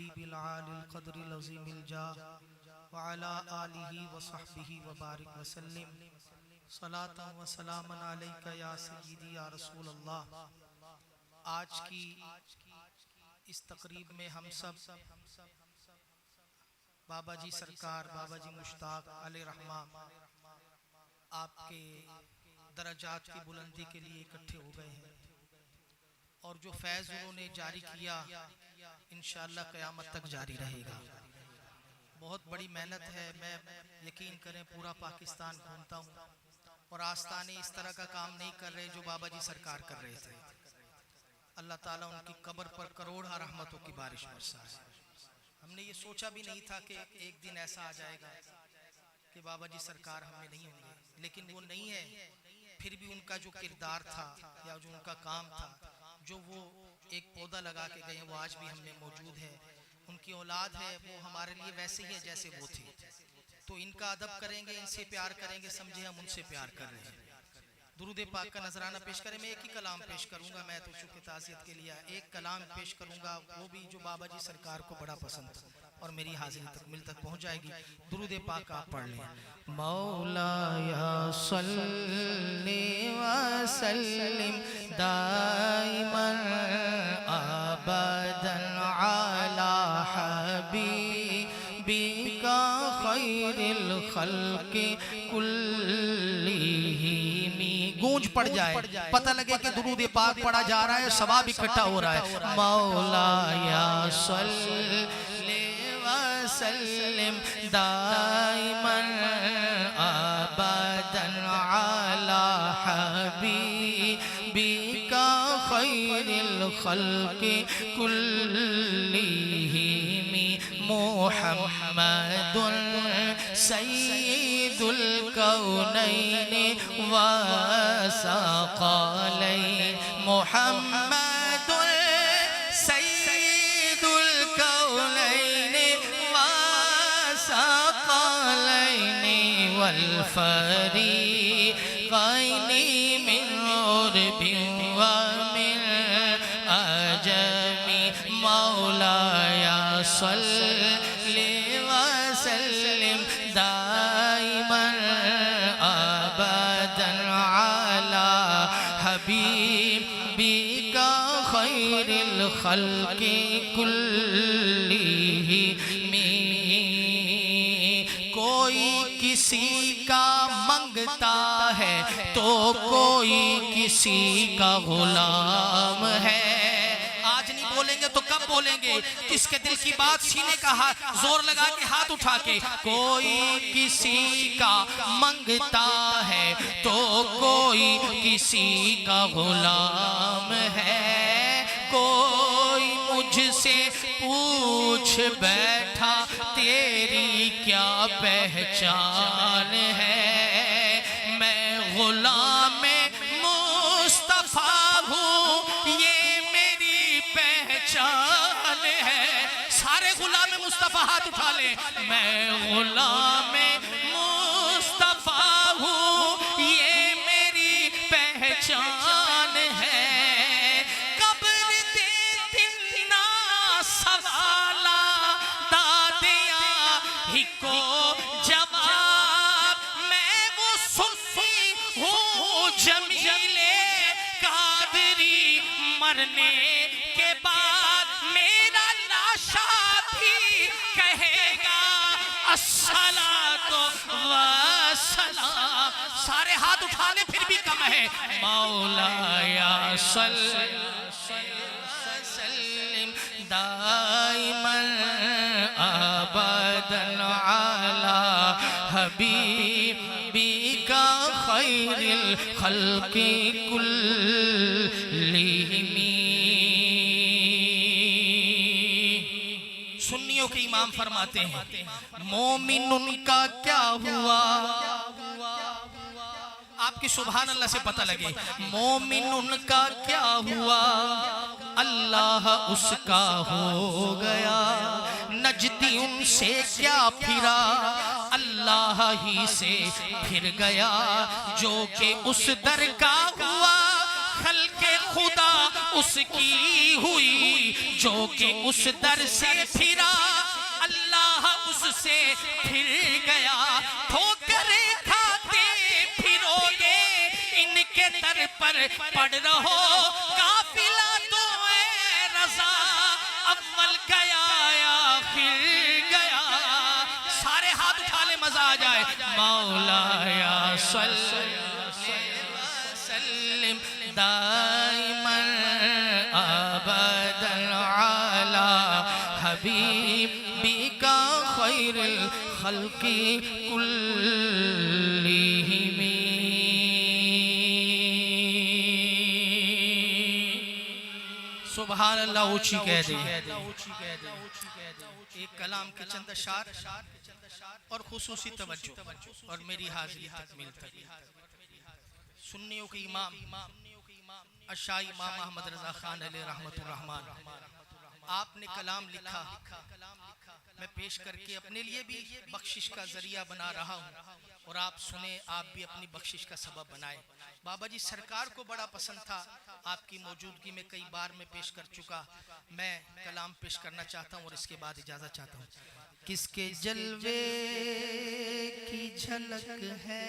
हबीबिल आलिल क़द्रिल अज़ीमिल जाह व अला आलिहि व सहबिहि व बारिक व सल्लिम सलातन व सलामन अलैका या सय्यदी या रसूल अल्लाह। आज की इस तकरीब में हम सब बाबा जी सरकार, बाबा जी मुश्ताक अलैहि रहमा आपके दरजात की बुलंदी के लिए इकट्ठे हो गए हैं और जो फैज़ उन्होंने जारी किया इंशाअल्लाह क़यामत तक जारी रहेगा। बहुत बड़ी मेहनत है, मैं यकीन करें पूरा पाकिस्तान घूमता हूँ और आस्थाने इस तरह का काम नहीं कर रहे जो बाबा जी सरकार कर रहे थे। अल्लाह ताला उनकी कब्र पर करोड़ों रहमतों की बारिश बरसाए। हमने ये सोचा भी नहीं था कि एक दिन ऐसा आ जाएगा कि बाबा जी सरकार हमें नहीं होंगे, लेकिन वो नहीं है। फिर भी उनका जो किरदार था या जो उनका काम था, जो वो एक पौधा लगा के गए, वो आज भी हम में मौजूद है। उनकी औलाद है, वो हमारे लिए वैसे ही है जैसे वो थे। तो इनका अदब करेंगे, इनसे प्यार करेंगे, समझे हम उनसे प्यार कर रहे हैं। दुरूद पाक का नजराना पेश करें। मैं एक ही कलाम पेश करूंगा, मैं तो चूँकि ताज़ियत के लिए एक कलाम पेश करूंगा, वो भी जो बाबा जी सरकार को बड़ा पसंद था और मेरी हाजिरी तक मिल तक पहुंच जाएगी। दुरूद पाक आप पढ़ लें। मौलाया सल्ली व सल्लिम दाइमन अबदन अला हबीबिका खैरिल खल्क़ि कुल्लिहिम। गूंज पड़ जाए, पता लगे कि दुरूद पाक पढ़ा जा रहा है, सवाब इकट्ठा हो रहा है। मौलाया सल्ली व सल्लिम दाइमन अबदन अला हबीबिका खैरिल खल्क़ि कुल्लिहिम। मुहम्मदुन सय्यिदुल कौनैनि व सक़लैन। मुहम्मदुन सय्यिदुल कौनैनि व सक़लैन वल फ़रीक़ैनि मिन उर्बिन व मिन अजमी। मौलाया सल्ली व सल्लिम दाइमन अबदन अला हबीबिका खैरिल खल्क़ि कुल्लिहिम। कोई किसी का मंगता है तो कोई किसी का गुलाम है। आज नहीं बोलेंगे तो कब बोलेंगे? किसके दिल की बात सीने का हाथ जोर लगा के हाथ उठा के। कोई किसी का मंगता है तो कोई किसी का गुलाम है। कोई मुझसे पूछ बैठा तेरी क्या पहचान है। मैं गुलाम मुस्तफा हूँ, ये मेरी पहचान है। सारे गुलाम मुस्तफा हाथ उठा ले। मैं गुलाम मुस्तफा हूँ, ये मेरी पहचान है। कब्र दे तिन्ना सवाला दादिया ही को जवाब। मैं वो सुन्नी हूँ जमीले कादरी, मरने के बाद मेरा लाशा भी कहेगा अस्सलातु वस्सलाम। सारे हाथ उठा ले, फिर भी कम है। मौलाया सल्ली व सल्लिम दाइमन अबदन अला हबीबिका खैरिल खल्क़ि कुल्लिहिम। सुन्नियों के इमाम फरमाते हैं, मोमिन उनका क्या हुआ। आपकी सुभान अल्लाह से पता लगे। मोमिन उनका क्या हुआ, अल्लाह उसका हो गया। नजदी उनसे क्या फिरा, अल्लाह ही से फिर गया। जो कि उस दर का हुआ, खल्के खुदा उसकी हुई जो कि उस दर से फिरा, अल्लाह उससे फिर गया। ठोकर खाते फिरोगे इनके दर पर पड़ रहो, काफिला तो है रज़ा अव्वल गया या फिर गया। सारे हाथ उठा ले, मजा आ जाए। मौलाया सल्लिम दाइमन अबदन अला हबीबिका खैरुल खल्क़ि कुल्लिहिम। सुभान अल्लाह ऊंची कह दे। एक कलाम के चंद अशार और खुसूसी तवज्जो और मेरी हाजिरी तकमील तक। सुन्नियों के इमाम अशाई इमाम अहमद रजा खान अलैहि रहमतुर रहमान, आपने कलाम लिखा, मैं पेश करके अपने लिए भी बख्शिश का जरिया बना रहा हूँ और आप सुने, आप भी अपनी बख्शिश का सबब बनाए। बाबा जी सरकार को बड़ा पसंद था, आपकी मौजूदगी में कई बार मैं पेश कर चुका। मैं कलाम पेश करना चाहता हूँ और इसके बाद इजाजत चाहता हूँ। किसके जलवे की झलक है